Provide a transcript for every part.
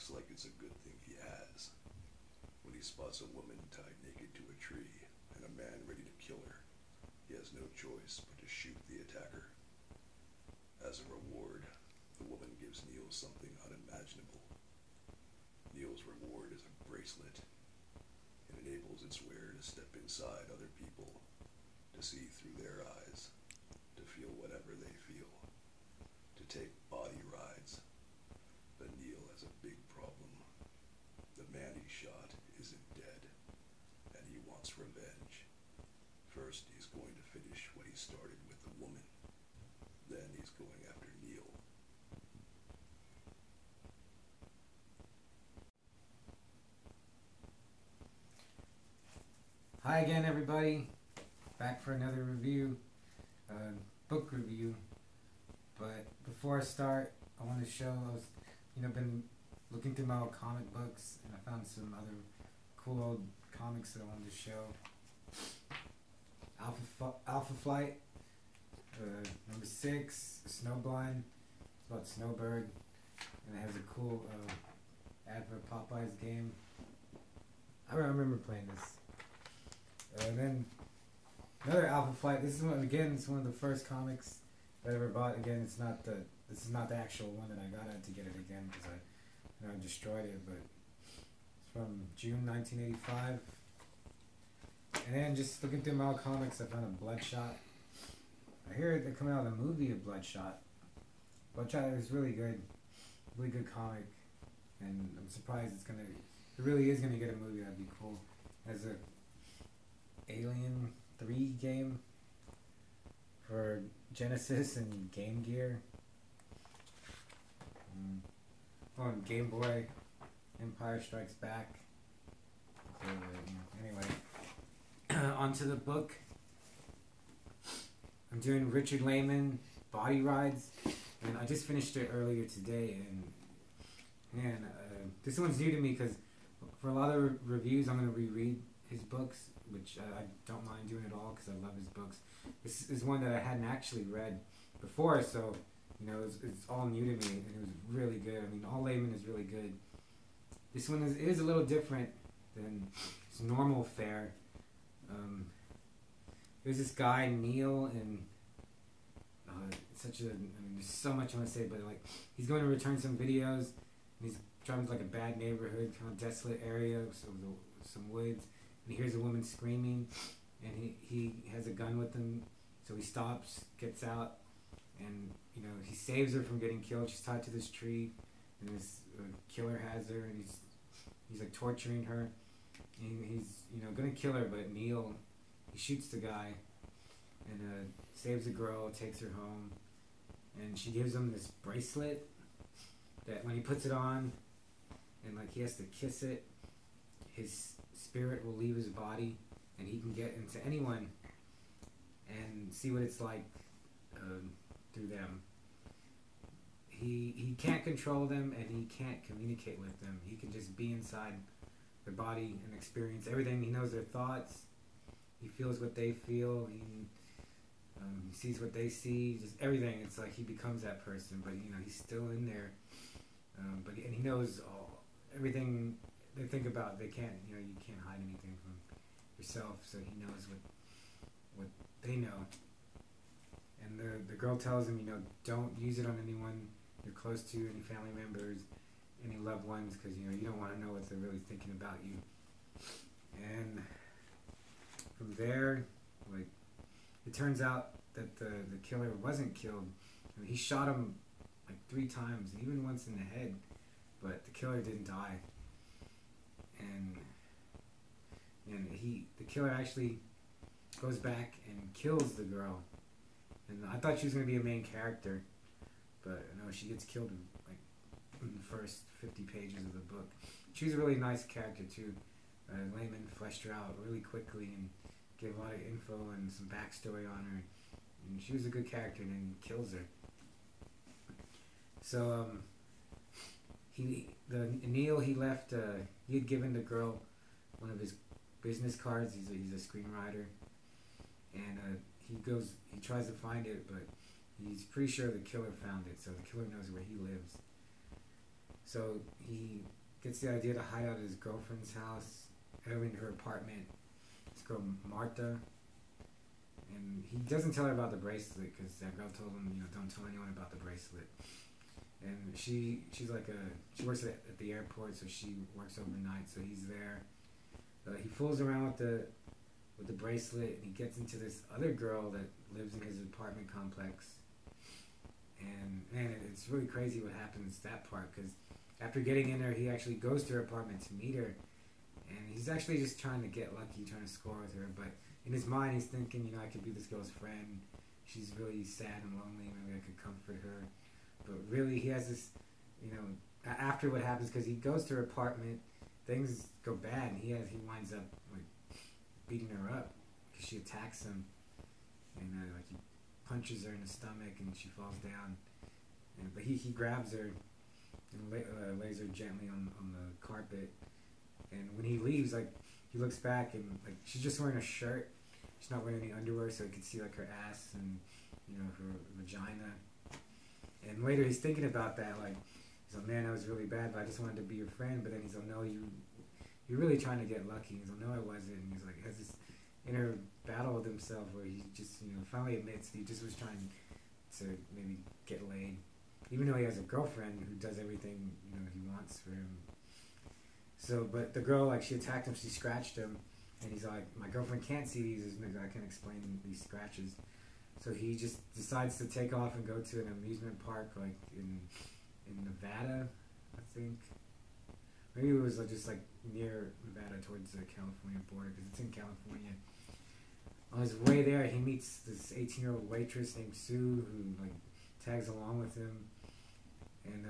acts like it's a good thing he has. When he spots a woman tied naked to a tree and a man ready to kill her, he has no choice but to shoot the attacker. As a reward, the woman gives Neil something unimaginable. Neil's reward is a bracelet. It enables its wearer to step inside other people, to see through their eyes, to feel whatever they feel, to take body rides. But Neil has a big problem. The man he shot isn't dead, and he wants revenge. First, he's going to finish what he started with the woman. Then he's going after Neil. Hi again, everybody. Back for another review, book review. But before I start, I want to show I was, been looking through my old comic books, and I found some other cool old comics that I wanted to show. Alpha Flight, number 6, Snowblind. It's about Snowbird, and it has a cool ad for Popeye's game. I remember playing this. And then another Alpha Flight. This is it's one of the first comics that I ever bought. Again, this is not the actual one that I got. I had to get it again because I destroyed it. But it's from June 1985. And then just looking through my old comics, I found a Bloodshot. I hear they're coming out with a movie of Bloodshot. Bloodshot is really good comic, and I'm surprised it really is gonna get a movie. That'd be cool. As a Alien 3 game for Genesis and Game Gear. And Game Boy, Empire Strikes Back. So, anyway, onto the book. I'm doing Richard Laymon, Body Rides, and I just finished it earlier today. And man, this one's new to me because for a lot of reviews, I'm going to reread his books, which I don't mind doing at all because I love his books. This is one that I hadn't actually read before, so it's all new to me, and it was really good. I mean, all Laymon is really good. This one is a little different than his normal fare. There's this guy Neil, and there's so much I want to say, but he's going to return some videos, and he's driving to a bad neighborhood, kind of desolate area, so some woods. And he hears a woman screaming, and he has a gun with him, so he stops, gets out, and he saves her from getting killed. She's tied to this tree, and this killer has her, and he's torturing her, and he's gonna kill her. But Neil, he shoots the guy, and saves the girl, takes her home, and she gives him this bracelet that when he puts it on, and he has to kiss it, his spirit will leave his body, and he can get into anyone and see what it's like through them. He can't control them, and he can't communicate with them. He can just be inside their body and experience everything. He knows their thoughts. He feels what they feel. He sees what they see. Just everything. It's like he becomes that person, but he's still in there. And he knows everything they think about. They can't, you can't hide anything from yourself. So he knows what they know. And the girl tells him, don't use it on anyone you're close to, any family members, any loved ones, because you don't want to know what they're really thinking about you. And from there, it turns out that the killer wasn't killed. He shot him 3 times, even once in the head, but the killer didn't die. And the killer actually goes back and kills the girl. And I thought she was going to be a main character, but no, she gets killed in the first 50 pages of the book. She was a really nice character too. Laymon fleshed her out really quickly and gave a lot of info and some backstory on her. And she was a good character, and then he kills her. So Neil, he left. He had given the girl one of his business cards. He's a screenwriter, and he tries to find it, but he's pretty sure the killer found it. So the killer knows where he lives. So he gets the idea to hide out at his girlfriend's house, in her apartment. This girl Marta, and he doesn't tell her about the bracelet because that girl told him, don't tell anyone about the bracelet. And she's like she works at the airport, so she works overnight. So he's there. He fools around with the bracelet, and he gets into this other girl that lives in his apartment complex. And man, it's really crazy what happens that part, because after getting in there, he actually goes to her apartment to meet her, and he's actually just trying to get lucky, trying to score with her. But in his mind, he's thinking, I could be this girl's friend. She's really sad and lonely. Maybe I could comfort her. But really, he has this, after what happens, because he goes to her apartment, things go bad, and he winds up like beating her up because she attacks him, and like he punches her in the stomach, and she falls down. But he grabs her and lays her gently on the carpet. And when he leaves, like he looks back, and like she's just wearing a shirt. She's not wearing any underwear, so he can see like her ass and her vagina. And later he's thinking about that, like he's like, man, that was really bad, but I just wanted to be your friend. But then he's like, no, you're really trying to get lucky. He's like, no, I wasn't. And he's like, has this inner battle with himself where he just finally admits that he just was trying to maybe get laid, even though he has a girlfriend who does everything he wants for him. So, but the girl, like, she attacked him, she scratched him, and he's like, my girlfriend can't see these, I can't explain these scratches. So he just decides to take off and go to an amusement park, like in Nevada, I think. Maybe it was just like near Nevada towards the California border, because it's in California. On his way there, he meets this 18-year-old waitress named Sue, who like tags along with him. And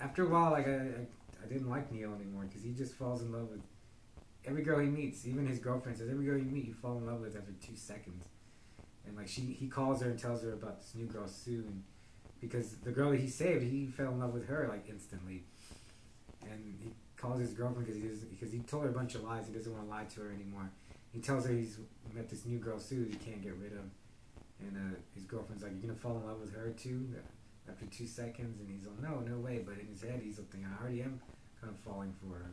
after a while, like I didn't like Neil anymore, because he just falls in love with every girl he meets. Even his girlfriend says, every girl you meet, you fall in love with after 2 seconds. And like he calls her and tells her about this new girl Sue, and because the girl that he saved, he fell in love with her like instantly. And he calls his girlfriend because he told her a bunch of lies. He doesn't want to lie to her anymore. He tells her he's met this new girl Sue that he can't get rid of. And his girlfriend's like, you're gonna fall in love with her too after 2 seconds? And he's like, no way. But in his head, he's like thinking, I already am kind of falling for her.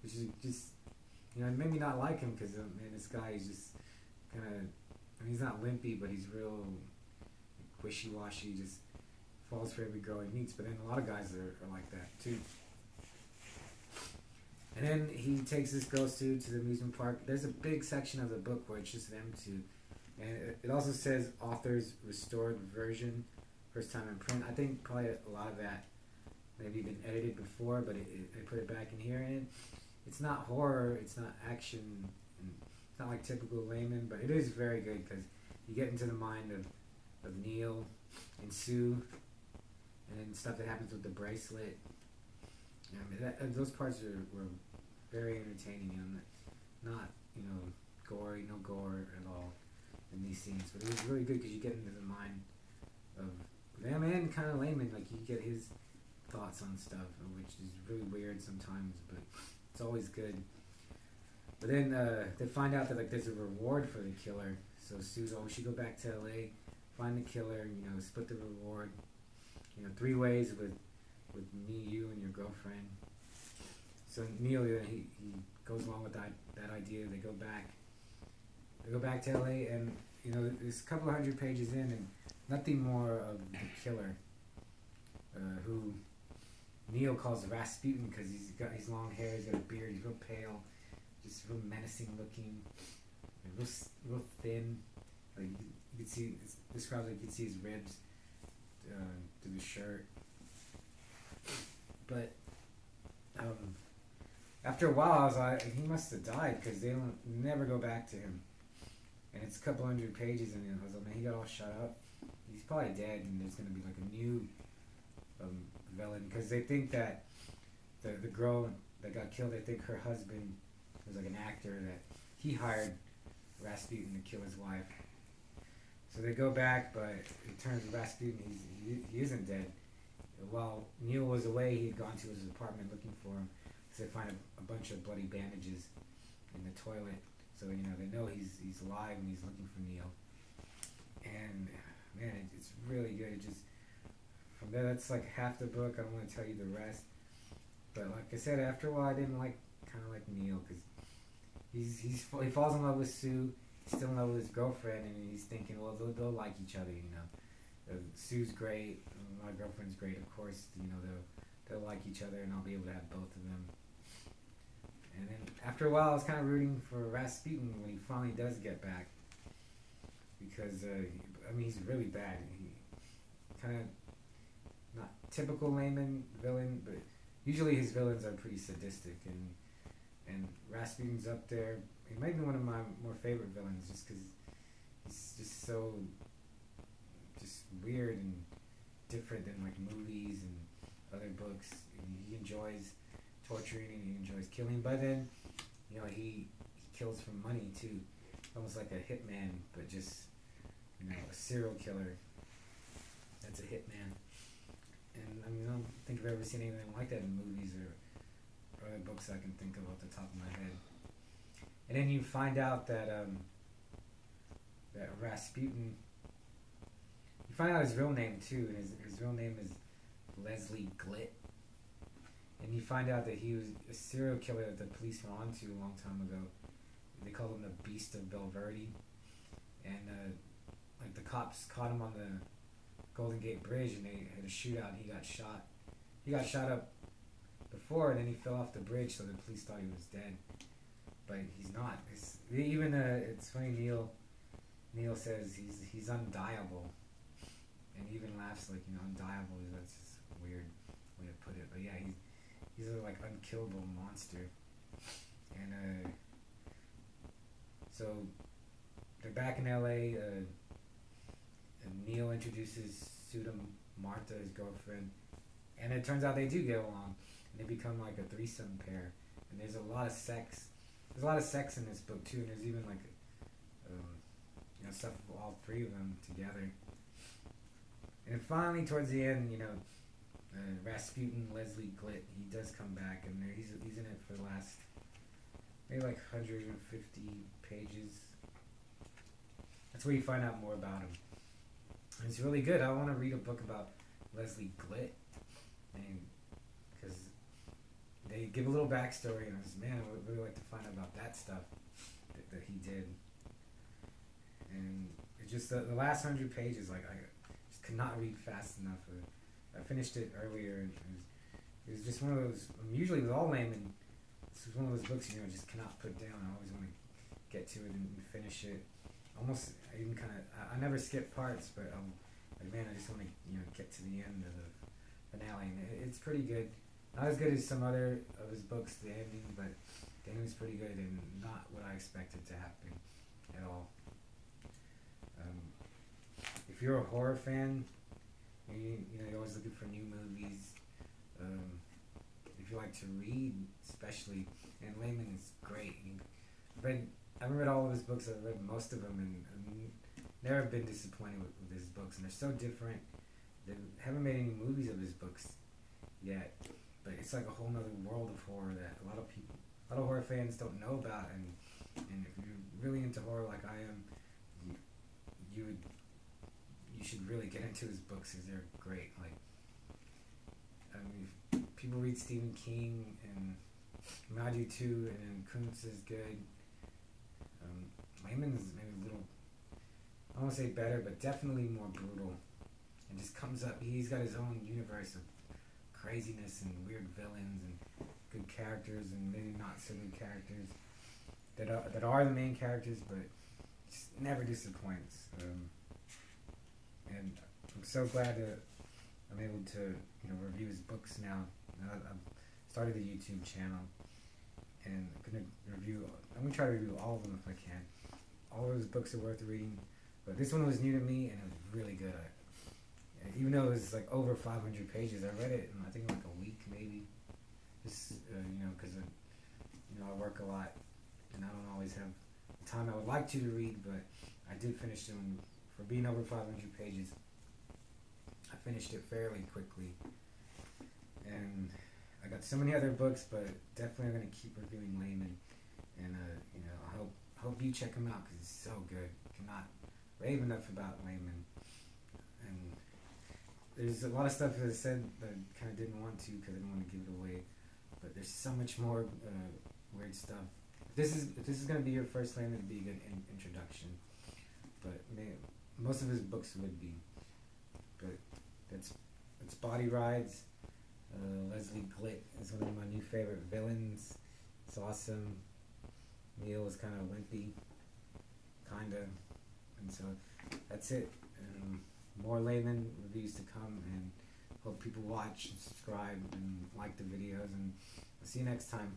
Which is just, it made me not like him, because man, this guy is just kind of, he's not limpy, but he's real wishy-washy, just falls for every girl he meets. But then a lot of guys are like that too. And then he takes this girl Sue to the amusement park. There's a big section of the book where it's just them two. And it also says author's restored version, first time in print. I think probably a lot of that maybe been edited before, but they put it back in here. And it's not horror, it's not action, and it's not like typical Laymon, but it is very good, because you get into the mind of Neil and Sue, and then stuff that happens with the bracelet. Those parts were very entertaining, not gory, no gore at all in these scenes, but it was really good because you get into the mind of them and kind of Laymon, like you get his thoughts on stuff, which is really weird sometimes, but it's always good. But then they find out that like there's a reward for the killer, so Sue's we should go back to LA, find the killer, split the reward, 3 ways with me, you, and your girlfriend. So Neil, he goes along with that idea. They go back to LA, and there's a couple of 100 pages in, and nothing more of the killer, who Neil calls Rasputin, because he's got his long hair, he's got a beard, he's real pale, just real menacing looking, real thin. Like you can see, it's described like you can see his ribs through the shirt. But after a while, I was like, he must have died, because they don't never go back to him. And it's a couple 100 pages, and I was like, man, he got all shut up. He's probably dead, and there's going to be like a new villain, because they think that the girl that got killed, they think her husband was like an actor, that he hired Rasputin to kill his wife. So they go back, but it turns Rasputin, he isn't dead. While Neil was away, he had gone to his apartment looking for him, so they find a bunch of bloody bandages in the toilet. So they know he's alive, and he's looking for Neil. And man, it's really good. It just from there, that's like half the book. I don't want to tell you the rest. But like I said, after a while, I didn't like kind of like Neil because he falls in love with Sue. He's still in love with his girlfriend, and he's thinking, well, they'll like each other, you know. Sue's great, my girlfriend's great, of course. You know, they'll like each other, and I'll be able to have both of them. And then after a while, I was kind of rooting for Rasputin when he finally does get back, because I mean, he's really bad. He kind of not typical Laymon villain, but usually his villains are pretty sadistic, and Rasputin's up there. He might be one of my more favorite villains, just because he's just so just weird and different than like movies and other books. He enjoys torturing and he enjoys killing, but then, you know, he kills for money too, almost like a hitman, but just, you know, a serial killer. That's a hitman. And I mean, I don't think I've ever seen anything like that in movies or other books I can think of off the top of my head. And then you find out that that Rasputin, you find out his real name too, and his real name is Leslie Glitt. And you find out that he was a serial killer that the police were onto a long time ago. They called him the Beast of Belverdi. And like the cops caught him on the Golden Gate Bridge, and they had a shootout, and he got shot. He got shot up before, and then he fell off the bridge, so the police thought he was dead. But he's not. It's funny, Neil says he's undieable. And he even laughs like, you know, undieable. That's just a weird way to put it. But yeah, he's a like unkillable monster. And so they're back in LA. And Neil introduces Sue to Martha, his girlfriend, and it turns out they do get along, and they become like a threesome pair. And there's a lot of sex. There's a lot of sex in this book too, and there's even like you know, stuff of all three of them together. And finally, towards the end, you know, Rasputin, Leslie Glitt, he does come back, and he's in it for the last maybe like 150 pages. That's where you find out more about him. And it's really good. I want to read a book about Leslie Glitt, and because they give a little backstory, and I was, man, I would really like to find out about that stuff that he did. And it's just the last 100 pages, like I just could not read fast enough. I finished it earlier, and it was just one of those. Usually with all Laymon, this was one of those books, you know, just cannot put down. I always want to get to it and finish it. Almost, I even kind of, I never skip parts, but like, man, I just want to, you know, get to the end of the finale. And it's pretty good. Not as good as some other of his books, the ending, but the ending was pretty good and not what I expected to happen at all. If you're a horror fan, you know, you're always looking for new movies. If you like to read, especially, and Laymon is great. I've read all of his books. I've read most of them, and never been disappointed with his books. And they're so different. They haven't made any movies of his books yet, but it's like a whole nother world of horror that a lot of horror fans don't know about. And if you're really into horror like I am, you should really get into his books because they're great. Like, I mean, people read Stephen King, and I do too, and Kuntz is good. Laymon is maybe a little, I won't say better, but definitely more brutal. And just comes up, he's got his own universe of craziness and weird villains and good characters and maybe not so good characters that are the main characters, but just never disappoints. And I'm so glad that I'm able to, you know, review his books now. I've started a YouTube channel, and I'm gonna try to review all of them if I can. All of his books are worth reading, but this one was new to me, and it was really good. Even though it was like over 500 pages, I read it in I think like a week maybe. Just you know, because you know, I work a lot, and I don't always have the time I would like to read, but I did finish it. For being over 500 pages, I finished it fairly quickly. And I got so many other books, but definitely I'm going to keep reviewing Laymon. And, you know, I hope you check him out because he's so good. Cannot rave enough about Laymon. And there's a lot of stuff that I said that I kind of didn't want to because I didn't want to give it away. but there's so much more weird stuff. If this is gonna be your first Laymon, it'd be a good introduction. But most of his books would be. But it's Body Rides. Leslie Glick is one of my new favorite villains. It's awesome. Neil is kind of wimpy, kinda, and so that's it. More Laymon reviews to come, and hope people watch and subscribe and like the videos, and I'll see you next time.